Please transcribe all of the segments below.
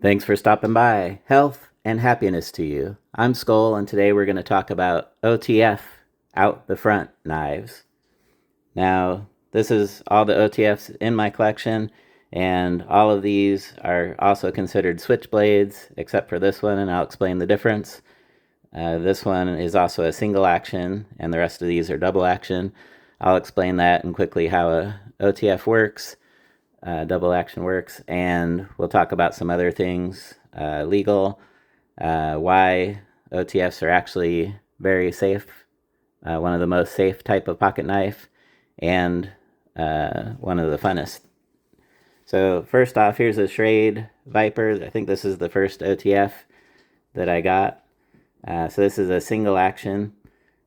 Thanks for stopping by. Health and happiness to you. I'm Skol, and today we're going to talk about OTF, out the front knives. Now, this is all the OTFs in my collection, and all of these are also considered switchblades, except for this one, and I'll explain the difference. This one is also a single action, and the rest of these are double action. I'll explain that and quickly how a OTF works. Double action works, and we'll talk about some other things, legal, why OTFs are actually very safe, one of the most safe type of pocket knife, and one of the funnest. So first off, here's a Schrade Viper. I think this is the first OTF that I got. So this is a single action.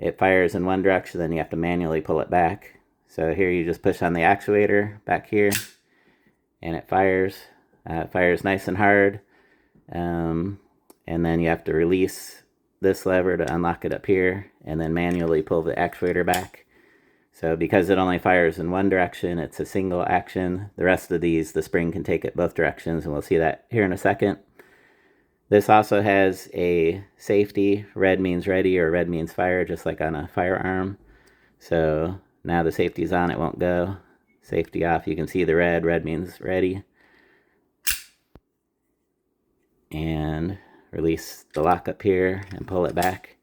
It fires in one direction, then you have to manually pull it back. So here you just push on the actuator back here, and it fires. It fires nice and hard. And then you have to release this lever to unlock it up here, and then manually pull the actuator back. So because it only fires in one direction, it's a single action. The rest of these, the spring can take it both directions, and we'll see that here in a second. This also has a safety. Red means ready, or red means fire, just like on a firearm. So now the safety's on, it won't go. Safety off, you can see the red. Red means ready. And release the lock up here and pull it back.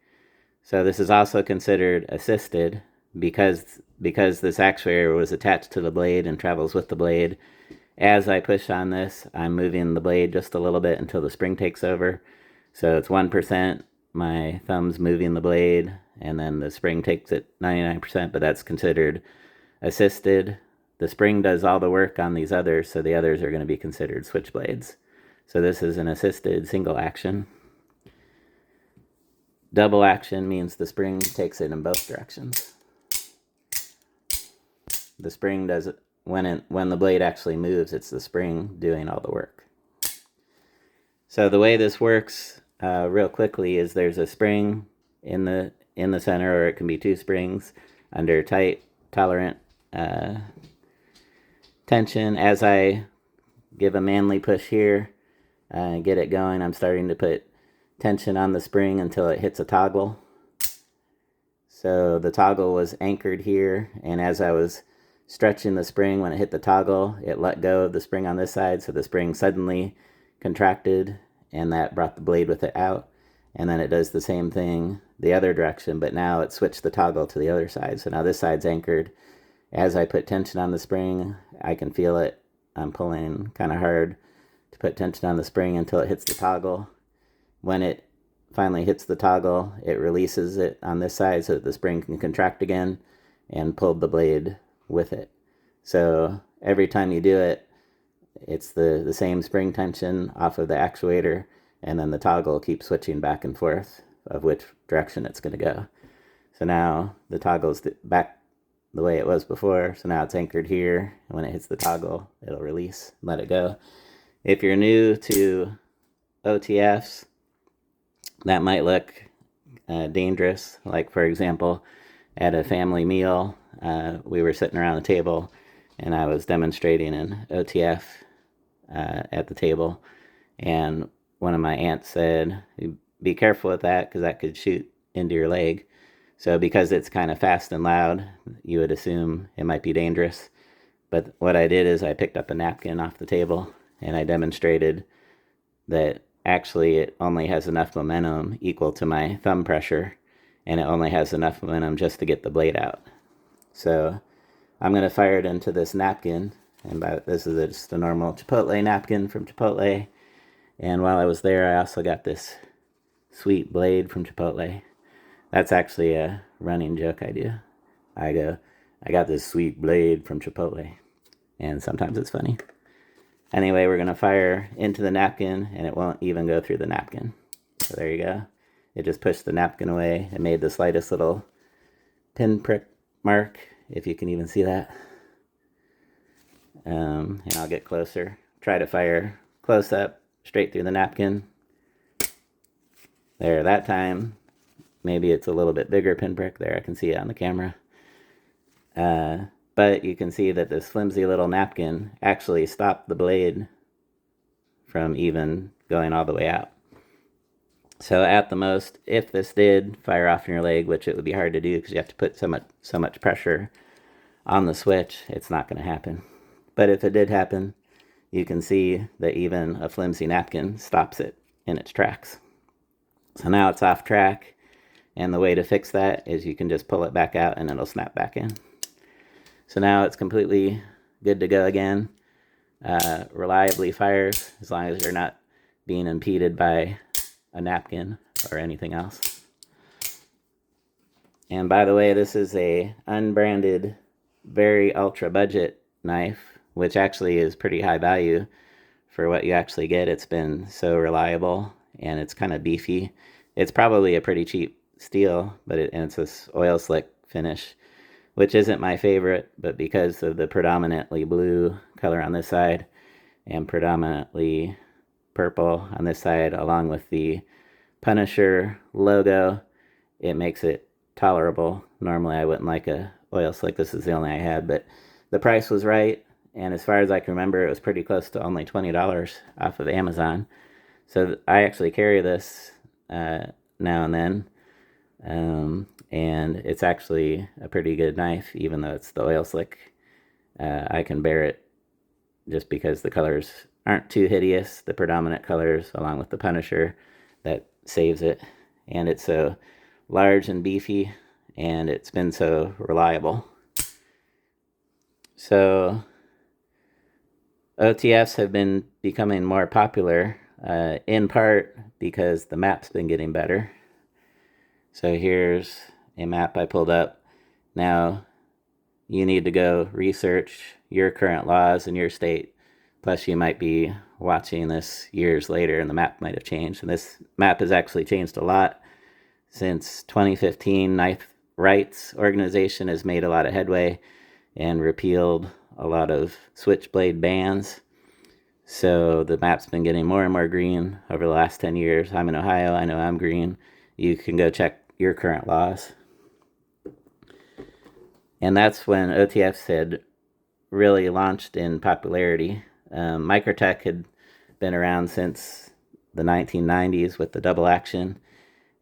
So this is also considered assisted because this actuator was attached to the blade and travels with the blade. As I push on this, I'm moving the blade just a little bit until the spring takes over. So it's 1%, my thumb's moving the blade, and then the spring takes it 99%, but that's considered assisted. The spring does all the work on these others, so the others are going to be considered switchblades. So this is an assisted single action. Double action means the spring takes it in both directions. The spring does it when the blade actually moves. It's the spring doing all the work. So the way this works, real quickly, is there's a spring in the center, or it can be two springs under tight, tolerant tension. As I give a manly push here, get it going, I'm starting to put tension on the spring until it hits a toggle. So the toggle was anchored here, and as I was stretching the spring, when it hit the toggle, it let go of the spring on this side, so the spring suddenly contracted, and that brought the blade with it out. And then it does the same thing the other direction, but now it switched the toggle to the other side. So now this side's anchored. As I put tension on the spring, I can feel it. I'm pulling kind of hard to put tension on the spring until it hits the toggle. When it finally hits the toggle, it releases it on this side so that the spring can contract again and pull the blade with it. So every time you do it, it's the same spring tension off of the actuator, and then the toggle keeps switching back and forth of which direction it's going to go. So now the toggle's back the way it was before, so now it's anchored here, and when it hits the toggle, it'll release and let it go. If you're new to OTFs, that might look dangerous. Like, for example, at a family meal, we were sitting around the table, and I was demonstrating an OTF at the table, and one of my aunts said, "Be careful with that, because that could shoot into your leg." So because it's kind of fast and loud, you would assume it might be dangerous. But what I did is I picked up a napkin off the table, and I demonstrated that actually it only has enough momentum equal to my thumb pressure, and it only has enough momentum just to get the blade out. So I'm going to fire it into this napkin, and this is just a normal Chipotle napkin from Chipotle. And while I was there, I also got this sweet blade from Chipotle. That's actually a running joke I do. I go, "I got this sweet blade from Chipotle." And sometimes it's funny. Anyway, we're going to fire into the napkin, and it won't even go through the napkin. So there you go. It just pushed the napkin away. It made the slightest little pinprick mark, if you can even see that. And I'll get closer. Try to fire close up, straight through the napkin. There, that time, maybe it's a little bit bigger pinprick. There, I can see it on the camera. But you can see that this flimsy little napkin actually stopped the blade from even going all the way out. So at the most, if this did fire off in your leg, which it would be hard to do because you have to put so much pressure on the switch, it's not going to happen. But if it did happen, you can see that even a flimsy napkin stops it in its tracks. So now it's off track, and the way to fix that is you can just pull it back out and it'll snap back in. So now it's completely good to go again. Reliably fires as long as you're not being impeded by a napkin or anything else. And by the way, this is a unbranded, very ultra budget knife, which actually is pretty high value for what you actually get. It's been so reliable, and it's kind of beefy. It's probably a pretty cheap steel, but it's this oil slick finish, which isn't my favorite, but because of the predominantly blue color on this side and predominantly purple on this side, along with the Punisher logo, it makes it tolerable. Normally I wouldn't like a oil slick. This is the only I had, but the price was right, and as far as I can remember, it was pretty close to only $20 off of Amazon. So I actually carry this now and then, and it's actually a pretty good knife, even though it's the oil slick. I can bear it just because the colors aren't too hideous, the predominant colors, along with the Punisher, that saves it. And it's so large and beefy, and it's been so reliable. So OTFs have been becoming more popular, in part because the map's been getting better. So here's a map I pulled up. Now you need to go research your current laws in your state. Plus you might be watching this years later and the map might have changed. And this map has actually changed a lot since 2015. Knife Rights Organization has made a lot of headway and repealed a lot of switchblade bans. So the map's been getting more and more green over the last 10 years. I'm in Ohio. I know I'm green. You can go check your current laws. And that's when OTFs had really launched in popularity. Microtech had been around since the 1990s with the double action,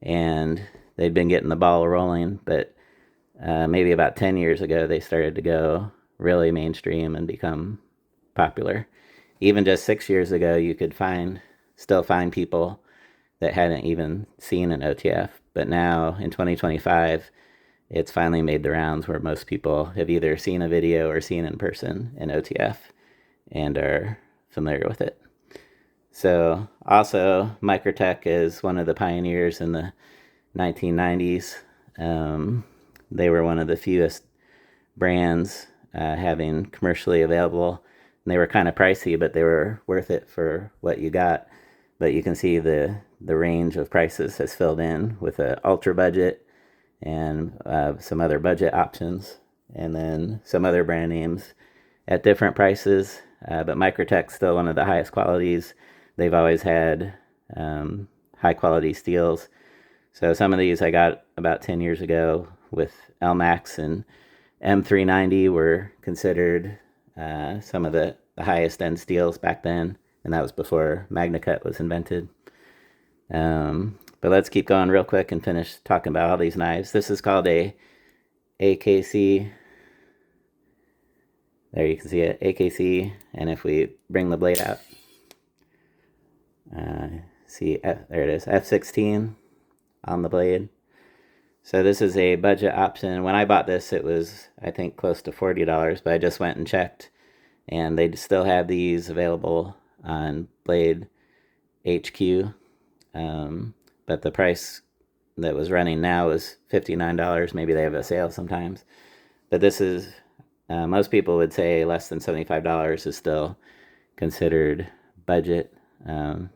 and they'd been getting the ball rolling, but maybe about 10 years ago they started to go really mainstream and become popular. Even just 6 years ago, you could still find people that hadn't even seen an OTF, but now in 2025 it's finally made the rounds where most people have either seen a video or seen in person an OTF and are familiar with it. So also, Microtech is one of the pioneers in the 1990s. They were one of the fewest brands having commercially available. And they were kind of pricey, but they were worth it for what you got. But you can see the range of prices has filled in with an ultra budget and some other budget options, and then some other brand names at different prices. But Microtech's still one of the highest qualities. They've always had high quality steels. So some of these I got about 10 years ago with LMAX and M390 were considered some of the highest end steels back then, and that was before MagnaCut was invented. But let's keep going real quick and finish talking about all these knives. This is called a AKC. There you can see it, AKC, and if we bring the blade out, there it is, F16 on the blade. So this is a budget option. When I bought this, it was, I think, close to $40, but I just went and checked, and they still have these available on Blade HQ. But the price that was running now is $59. Maybe they have a sale sometimes. But this is, most people would say less than $75 is still considered budget.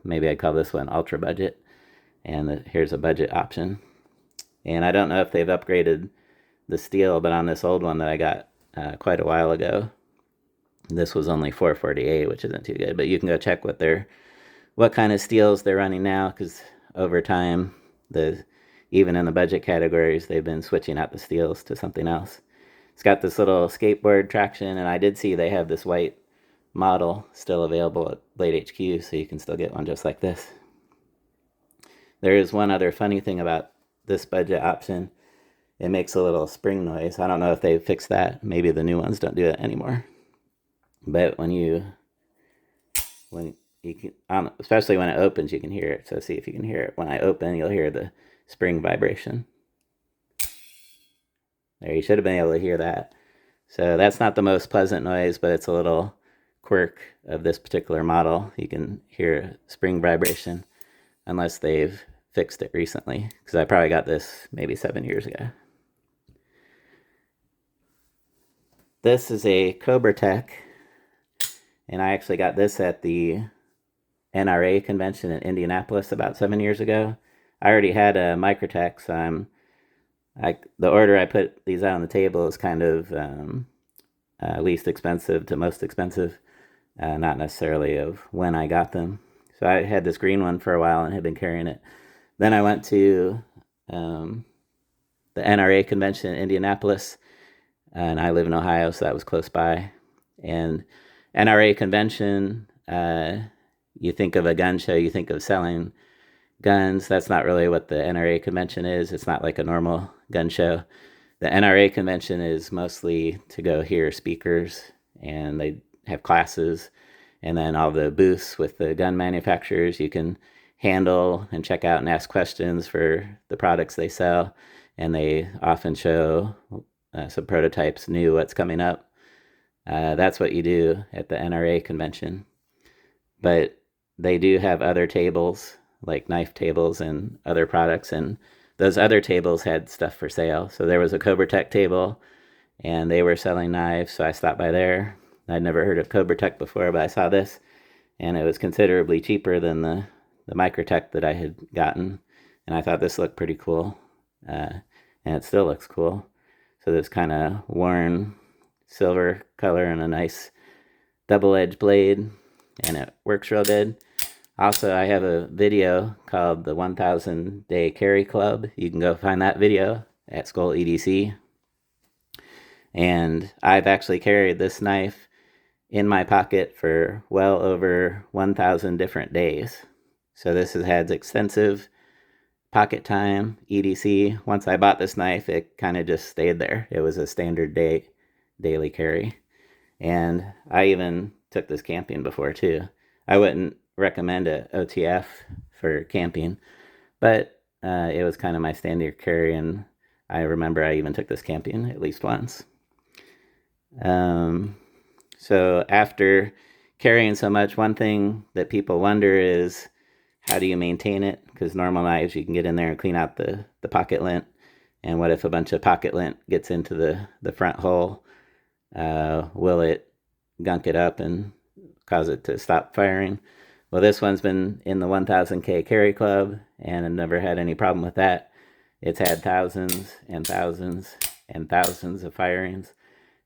Maybe I'd call this one ultra budget. And here's a budget option. And I don't know if they've upgraded the steel, but on this old one that I got quite a while ago, this was only $448, which isn't too good. But you can go check what kind of steels they're running now, because over time, even in the budget categories, they've been switching out the steels to something else. It's got this little skateboard traction, and I did see they have this white model still available at Blade HQ, so you can still get one just like this. There is one other funny thing about this budget option. It makes a little spring noise. I don't know if they fixed that. Maybe the new ones don't do it anymore. But when you can, especially when it opens, you can hear it. So see if you can hear it. When I open, you'll hear the spring vibration. There, you should have been able to hear that. So that's not the most pleasant noise, but it's a little quirk of this particular model. You can hear spring vibration unless they've fixed it recently, because I probably got this maybe 7 years ago. This is a Cobra Tech, and I actually got this at the NRA convention in Indianapolis about 7 years ago. I already had a Microtech, so the order I put these out on the table is kind of least expensive to most expensive, not necessarily of when I got them. So I had this green one for a while and had been carrying it. Then I went to the NRA convention in Indianapolis, and I live in Ohio, so that was close by. And NRA convention, you think of a gun show, you think of selling guns. That's not really what the NRA convention is. It's not like a normal gun show. The NRA convention is mostly to go hear speakers, and they have classes, and then all the booths with the gun manufacturers you can handle and check out and ask questions for the products they sell, and they often show some prototypes, new what's coming up. That's what you do at the NRA convention. But they do have other tables, like knife tables and other products, and those other tables had stuff for sale. So there was a Cobra Tech table, and they were selling knives, so I stopped by there. I'd never heard of Cobra Tech before, but I saw this, and it was considerably cheaper than the Microtech that I had gotten, and I thought this looked pretty cool, and it still looks cool. So this kind of worn silver color and a nice double-edged blade, and it works real good. Also, I have a video called the 1000 Day Carry Club. You can go find that video at Skol EDC. And I've actually carried this knife in my pocket for well over 1,000 different days. So this has had extensive pocket time, EDC. Once I bought this knife, it kind of just stayed there. It was a standard daily carry. And I even took this camping before too. I wouldn't recommend a OTF for camping, but it was kind of my standard carry, and I remember I even took this camping at least once. So after carrying so much, one thing that people wonder is, how do you maintain it? Because normal knives, you can get in there and clean out the pocket lint, and what if a bunch of pocket lint gets into the front hole? Will it gunk it up and cause it to stop firing? Well, this one's been in the 1000K Carry Club, and I've never had any problem with that. It's had thousands and thousands and thousands of firings,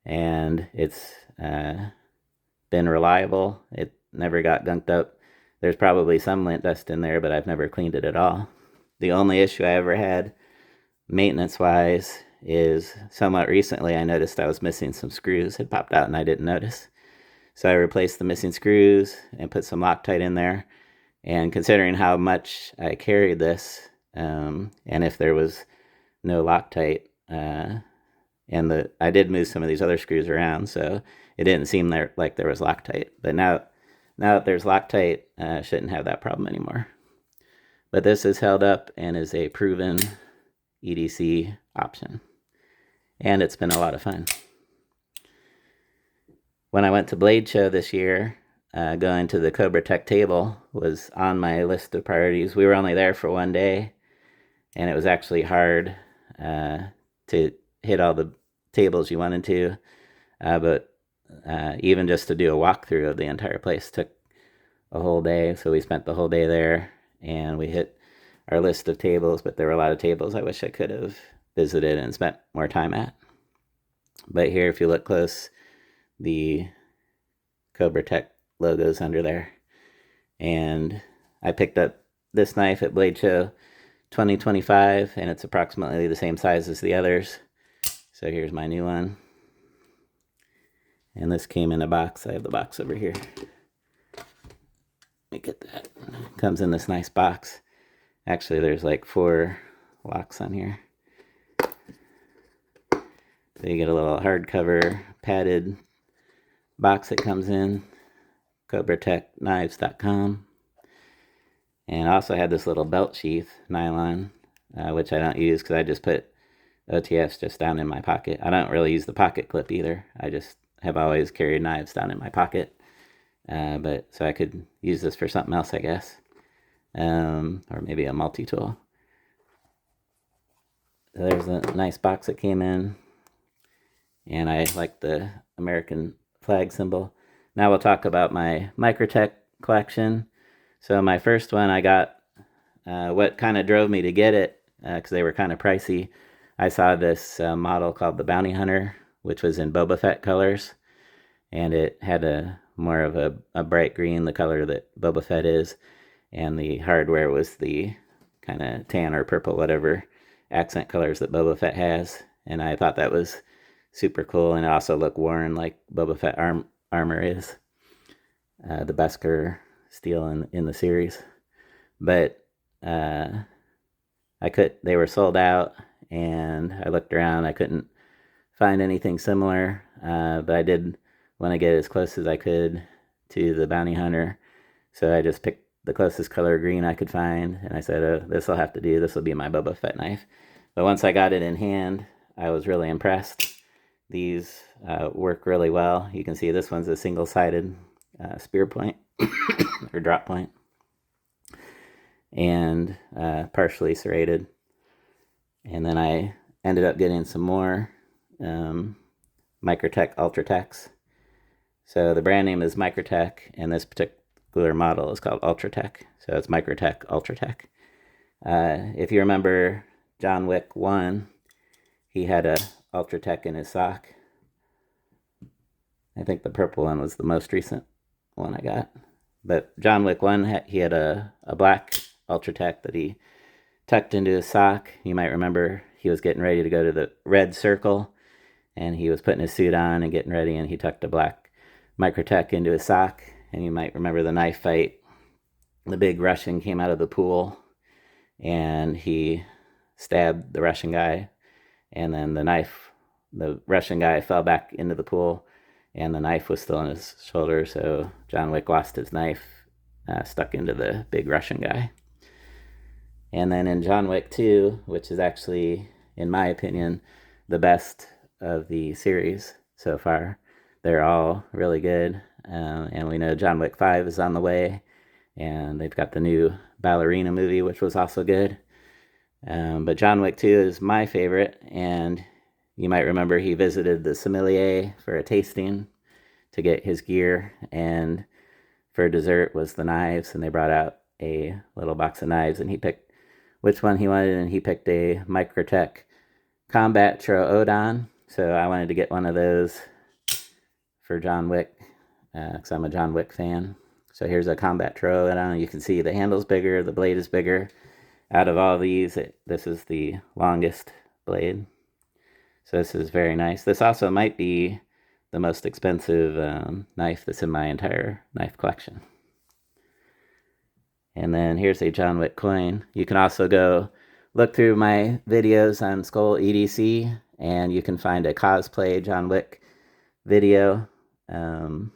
and it's been reliable. It never got gunked up. There's probably some lint dust in there, but I've never cleaned it at all. The only issue I ever had, maintenance-wise, is somewhat recently I noticed I was missing some screws. Had popped out and I didn't notice. So I replaced the missing screws and put some Loctite in there. And considering how much I carried this, and if there was no Loctite, I did move some of these other screws around, so it didn't seem like there was Loctite. But now that there's Loctite, I shouldn't have that problem anymore. But this is held up and is a proven EDC option. And it's been a lot of fun. When I went to Blade Show this year, going to the Cobra Tech table was on my list of priorities. We were only there for one day, and it was actually hard to hit all the tables you wanted to, but even just to do a walkthrough of the entire place took a whole day. So we spent the whole day there, and we hit our list of tables, but there were a lot of tables I wish I could have visited and spent more time at. But here, if you look close, the Cobra Tech logo's under there. And I picked up this knife at Blade Show 2025, and it's approximately the same size as the others. So here's my new one. And this came in a box. I have the box over here. Let me get that. Comes in this nice box. Actually, there's like 4 locks on here. So you get a little hardcover padded box that comes in. CobraTechKnives.com. And I also had this little belt sheath, nylon, which I don't use because I just put OTFs just down in my pocket. I don't really use the pocket clip either. I just have always carried knives down in my pocket. But so I could use this for something else, I guess. Or maybe a multi-tool. So there's a nice box that came in. And I like the American flag symbol. Now we'll talk about my Microtech collection. So my first one I got, what kind of drove me to get it, because they were kind of pricey, I saw this model called the Bounty Hunter, which was in Boba Fett colors. And it had a more of a bright green, the color that Boba Fett is. And the hardware was the kind of tan or purple, whatever accent colors that Boba Fett has. And I thought that was super cool. And it also looked worn like Boba Fett armor is. The Beskar steel in the series. But they were sold out, and I looked around. I couldn't find anything similar, but I did want to get as close as I could to the Bounty Hunter. So I just picked the closest color green I could find, and I said, oh, this will have to do. This will be my Boba Fett knife. But once I got it in hand, I was really impressed. These work really well. You can see this one's a single-sided spear point or drop point, and partially serrated. And then I ended up getting some more Microtech Ultratechs. So the brand name is Microtech, and this particular model is called Ultratech. So it's Microtech Ultratech. If you remember John Wick 1, he had a Ultratech in his sock. I think the purple one was the most recent one I got. But John Wick 1, he had a black Ultratech that he tucked into his sock. You might remember he was getting ready to go to the Red Circle, and he was putting his suit on and getting ready, and he tucked a black Microtech into his sock. And you might remember the knife fight. The big Russian came out of the pool, and he stabbed the Russian guy, and then the Russian guy fell back into the pool, and the knife was still in his shoulder, so John Wick lost his knife, stuck into the big Russian guy. And then in John Wick 2, which is actually, in my opinion, the best of the series so far, they're all really good. And we know John Wick 5 is on the way, and they've got the new Ballerina movie, which was also good. But John Wick 2 is my favorite, and you might remember he visited the sommelier for a tasting to get his gear, and for dessert was the knives, and they brought out a little box of knives, and he picked which one he wanted, and he picked a Microtech Combat Troodon. So I wanted to get one of those for John Wick, because I'm a John Wick fan. So here's a Combat Troodon. You can see the handle's bigger, the blade is bigger. Out of all these, this is the longest blade. So this is very nice. This also might be the most expensive knife that's in my entire knife collection. And then here's a John Wick coin. You can also go look through my videos on Skol EDC, and you can find a cosplay John Wick video. And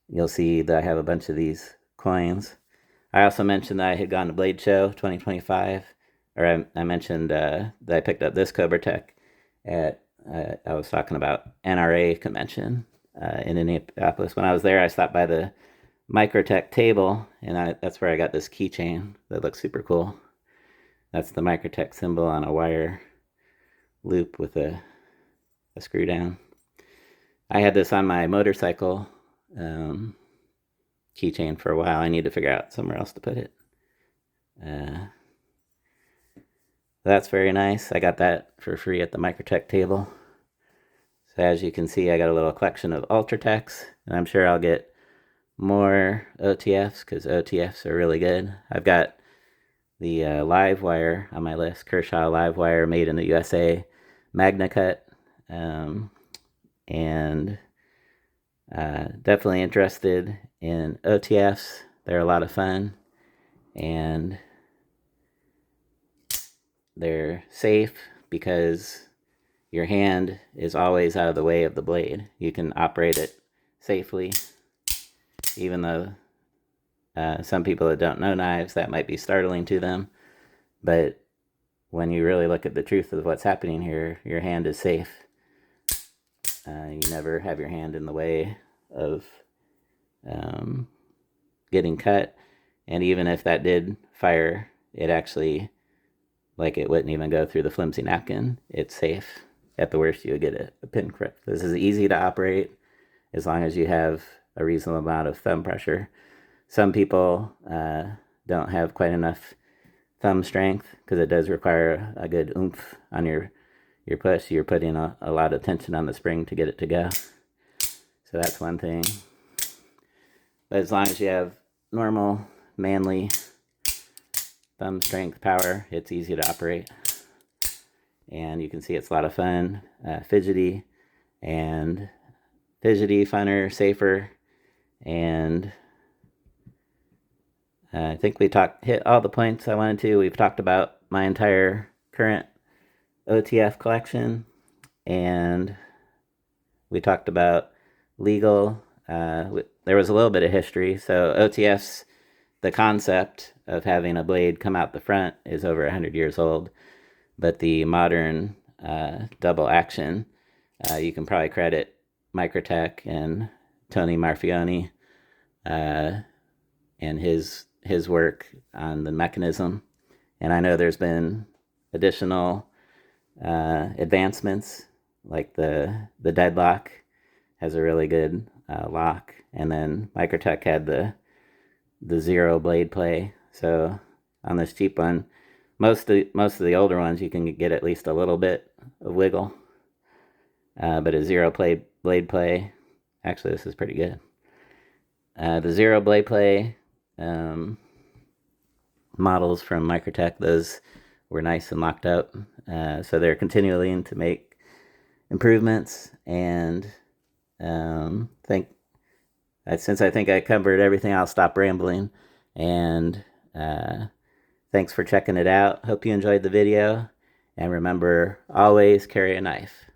you'll see that I have a bunch of these coins. I also mentioned that I had gone to Blade Show 2025, or I mentioned that I picked up this Cobra Tech at, I was talking about NRA convention in Indianapolis. When I was there, I stopped by the Microtech table, and that's where I got this keychain that looks super cool. That's the Microtech symbol on a wire loop with a screw down. I had this on my motorcycle keychain for a while. I need to figure out somewhere else to put it. That's very nice. I got that for free at the Microtech table. So as you can see, I got a little collection of Ultratechs, and I'm sure I'll get more OTFs, because OTFs are really good. I've got the live wire on my list, Kershaw live wire, made in the USA, Magna Cut. and definitely interested in OTFs. They're a lot of fun, and they're safe because your hand is always out of the way of the blade. You can operate it safely, even though some people that don't know knives, that might be startling to them. But when you really look at the truth of what's happening here, your hand is safe. You never have your hand in the way of getting cut. And even if that did fire, it actually, like, it wouldn't even go through the flimsy napkin. It's safe. At the worst, you would get a pin prick. This is easy to operate as long as you have a reasonable amount of thumb pressure. Some people don't have quite enough thumb strength because it does require a good oomph on your push. You're putting a lot of tension on the spring to get it to go. So that's one thing. But as long as you have normal, manly thumb strength power, it's easy to operate. And you can see it's a lot of fun, fidgety, funner, safer, and I think we hit all the points I wanted to. We've talked about my entire current OTF collection, and we talked about legal. There was a little bit of history. So OTFs, the concept of having a blade come out the front is over 100 years old, but the modern double action, you can probably credit Microtech and Tony Marfione and his work on the mechanism. And I know there's been additional advancements, like the deadlock has a really good lock, and then Microtech had the zero blade play. So on this cheap one, most of the older ones you can get at least a little bit of wiggle, but a zero blade play, actually this is pretty good. The zero blade play models from Microtech, those were nice and locked up. So they're continuing to make improvements, and since I think I covered everything, I'll stop rambling. And thanks for checking it out. Hope you enjoyed the video, and remember, always carry a knife.